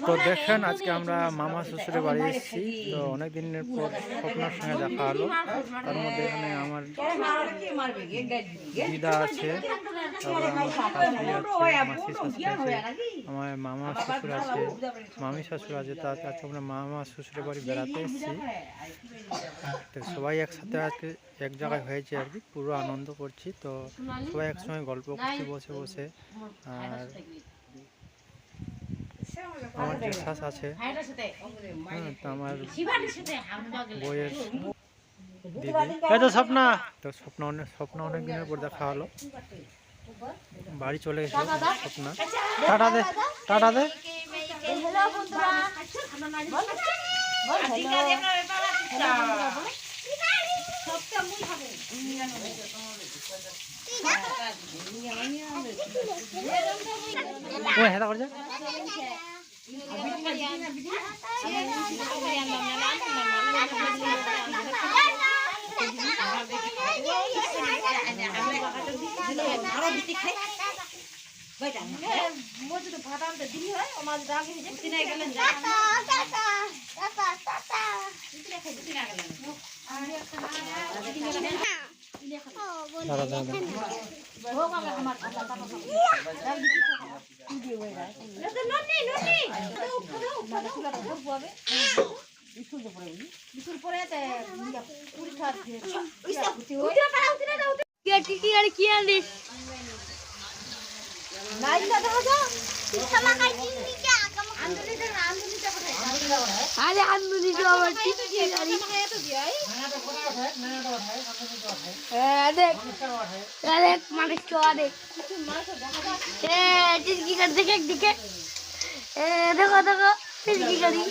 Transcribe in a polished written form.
তো দেখেন আজকে আমরা মামা শ্বশুরের বাড়ি এসেছি। তো অনেক দিনের পর স্বপ্নের সঙ্গে দেখা হলো। তার মধ্যে এখানে আমার দিদা আছে, তারপরে আমার শাশুড়ি আছে, মাসি শাশুড়ি আছে, আমার মামা শ্বশুর আছে, মামি শ্বশুর আছে। তা আজকে আমরা মামা শ্বশুরের বাড়ি বেড়াতে এসেছি। তো সবাই একসাথে আজকে এক জায়গায় হয়েছে আর কি, পুরো আনন্দ করছি। তো সবাই একসঙ্গে গল্প করছি বসে বসে। আর আমার যে শ্বাস আছে, তো আমার বইয়ের দিদি, এই তো স্বপ্না, তো স্বপ্ন অনেক দিনের পর দেখা হলো। বাড়ি চলে এসেছে স্বপ্না। টাটা দে, টাটা দে। হেদা করছে আরে আন্দুলি তো আবার টিকি গাড়ি দেখ দেখ মানুষ তো দেখ টিকি গাড়ি দেখে একদিকে দেখো দেখো টিকি গাড়ি